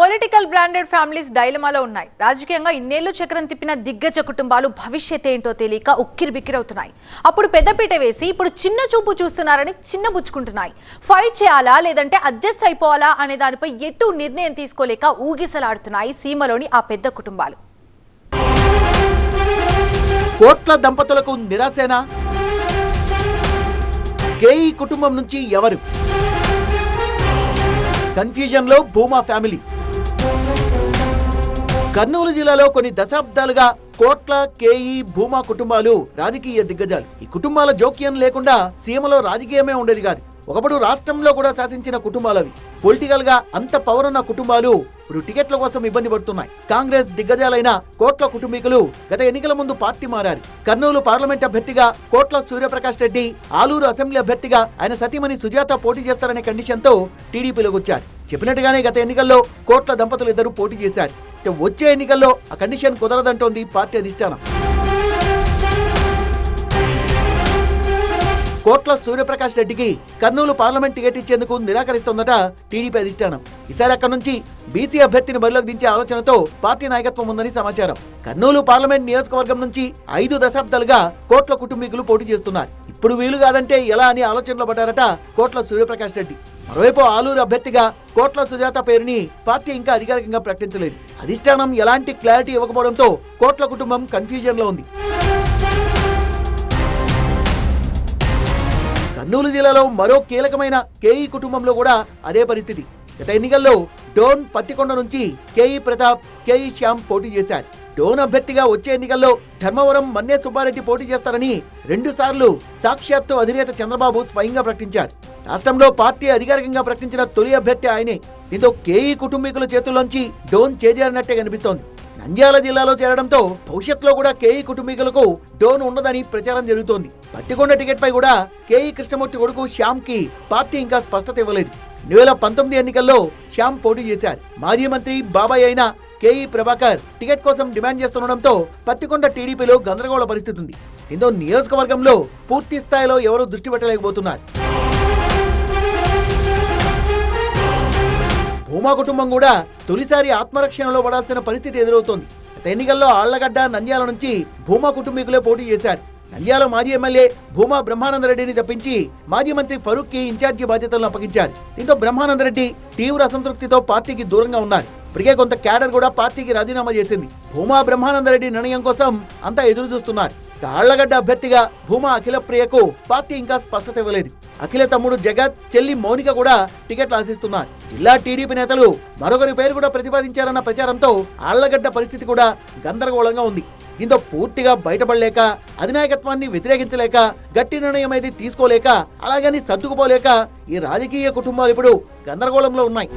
Political branded families డైలమాలో ఉన్నాయి. రాజకీయంగా ఇన్నేళ్లు చక్రం తిప్పిన దిగ్గజ కుటుంబాలు భవిష్యత్ ఏంటో తెలియక ఉక్కిరిబిక్కిరవుతున్నాయి. అప్పుడు పెద్దపీట వేసి ఇప్పుడు చిన్న చూపు చూస్తున్నారని చిన్నబుచ్చుకుంటున్నాయి. ఫైట్ చేయాలా లేదంటే అడ్జస్ట్ అయిపోవాలా అనే దానిపై ఎటు నిర్ణయం తీసుకోలేక ఊగిసలాడుతున్నాయి సీమలోని ఆ పెద్ద కుటుంబాలు. కోట్ల దంపతులకు నిరాశేనా? కేఈ కుటుంబం నుంచి ఎవరు? కన్ఫ్యూజన్ లో భూమా ఫ్యామిలీ. కర్నూలు జిల్లాలో కొన్ని దశాబ్దాలుగా కోట్ల, కేఈ, భూమా కుటుంబాలు రాజకీయ దిగ్గజాలు. ఈ కుటుంబాల జోక్యం లేకుండా సీమలో రాజకీయమే ఉండేది కాదు. ఒకప్పుడు రాష్ట్రంలో కూడా శాసించిన కుటుంబాలవి. పొలిటికల్ గా అంత పవర్ ఉన్న కుటుంబాలు ఇప్పుడు టికెట్ల కోసం ఇబ్బంది పడుతున్నాయి. కాంగ్రెస్ దిగ్గజాలైన కోట్ల కుటుంబీకులు గత ఎన్నికల ముందు పార్టీ మారారు. కర్నూలు పార్లమెంట్ అభ్యర్థిగా కోట్ల సూర్యప్రకాష్ రెడ్డి, ఆలూరు అసెంబ్లీ అభ్యర్థిగా ఆయన సతీమణి సుజాత పోటీ చేస్తారనే కండిషన్ తో టీడీపీలోకి వచ్చారు. చెప్పినట్టుగానే గత ఎన్నికల్లో కోట్ల దంపతులు ఇద్దరు పోటీ చేశారు. వచ్చే ఎన్నికల్లో ఆ కండిషన్ కుదరదంటోంది పార్టీ అధిష్టానం. కోట్ల సూర్యప్రకాష్ రెడ్డికి కర్నూలు పార్లమెంట్ టికెట్ ఇచ్చేందుకు నిరాకరిస్తోందట టీడీపీ అధిష్టానం. ఈసారి అక్కడి నుంచి బీసీ అభ్యర్థిని బరిలోకి దించే ఆలోచనతో పార్టీ నాయకత్వం ఉందని సమాచారం. కర్నూలు పార్లమెంట్ నియోజకవర్గం నుంచి 5 దశాబ్దాలుగా కోట్ల కుటుంబీకులు పోటీ చేస్తున్నారు. ఇప్పుడు వీలు కాదంటే ఎలా అని ఆలోచనలో పడ్డారట కోట్ల సూర్యప్రకాష్ రెడ్డి. మరోవైపు ఆలూరు అభ్యర్థిగా కోట్ల సుజాత పేరుని పార్టీ ఇంకా అధికారికంగా ప్రకటించలేదు. అధిష్టానం ఎలాంటి క్లారిటీ ఇవ్వకపోవడంతో కోట్ల కుటుంబం కన్ఫ్యూజన్ లో ఉంది. కర్నూలు జిల్లాలో మరో కీలకమైన కేఈ కుటుంబంలో కూడా అదే పరిస్థితి. గత ఎన్నికల్లో డోన్ పత్తికొండ నుంచి కేఈ ప్రతాప్, కేఈ శ్యామ్ పోటీ చేశారు. డోన్ అభ్యర్థిగా వచ్చే ఎన్నికల్లో ధర్మవరం మన్నే సుబ్బారెడ్డి పోటీ చేస్తారని 2 సార్లు సాక్షాత్తు అధినేత చంద్రబాబు స్వయంగా ప్రకటించారు. రాష్ట్రంలో పార్టీ అధికారికంగా ప్రకటించిన తొలి అభ్యర్థి ఆయనే. దీంతో కేఈ కుటుంబీకుల చేతుల్లోంచి డోన్ చేజారినట్టే కనిపిస్తోంది. నంద్యాల జిల్లాలో చేరడంతో భవిష్యత్తులో కూడా కేఈ కుటుంబీకులకు డోన్ ఉండదని ప్రచారం జరుగుతోంది. పత్తికొండ టికెట్ పై కూడా కేఈ కృష్ణమూర్తి కొడుకు శ్యామ్ కి పార్టీ ఇంకా స్పష్టత ఇవ్వలేదు. 2019 ఎన్నికల్లో శ్యామ్ పోటీ చేశారు. మాజీ మంత్రి బాబాయ్ అయిన కేఈ ప్రభాకర్ టికెట్ కోసం డిమాండ్ చేస్తుండడంతో పత్తికొండ టీడీపీలో గందరగోళ పరిస్థితి ఉంది. దీంతో నియోజకవర్గంలో పూర్తి స్థాయిలో ఎవరూ దృష్టి పెట్టలేకపోతున్నారు. భూమా కుటుంబం కూడా తొలిసారి ఆత్మరక్షణలో పడాల్సిన పరిస్థితి ఎదురవుతోంది. గత ఎన్నికల్లో ఆళ్లగడ్డ, నంద్యాల నుంచి భూమా కుటుంబీకులే పోటీ చేశారు. నంద్యాల మాజీ ఎమ్మెల్యే భూమా బ్రహ్మానందరెడ్డిని తప్పించి మాజీ మంత్రి ఫరూక్ కి ఇన్ఛార్జి బాధ్యతలను అప్పగించారు. దీంతో బ్రహ్మానందరెడ్డి తీవ్ర అసంతృప్తితో పార్టీకి దూరంగా ఉన్నారు. ఇప్పటికే కొంత క్యాడర్ కూడా పార్టీకి రాజీనామా చేసింది. భూమా బ్రహ్మానందరెడ్డి నిర్ణయం కోసం అంతా ఎదురు చూస్తున్నారు. ఆళ్లగడ్డ అభ్యర్థిగా భూమా అఖిల ప్రియకు పార్టీ ఇంకా స్పష్టత ఇవ్వలేదు. అఖిల తమ్ముడు జగత్, చెల్లి మౌనిక కూడా టికెట్లు ఆశిస్తున్నారు. జిల్లా టీడీపీ నేతలు మరొకరి పేరు కూడా ప్రతిపాదించారన్న ప్రచారంతో ఆళ్లగడ్డ పరిస్థితి కూడా గందరగోళంగా ఉంది. దీంతో పూర్తిగా బయటపడలేక, అధినాయకత్వాన్ని వ్యతిరేకించలేక, గట్టి నిర్ణయం ఏది తీసుకోలేక, అలాగని సర్దుకుపోలేక ఈ రాజకీయ కుటుంబాలు ఇప్పుడు గందరగోళంలో ఉన్నాయి.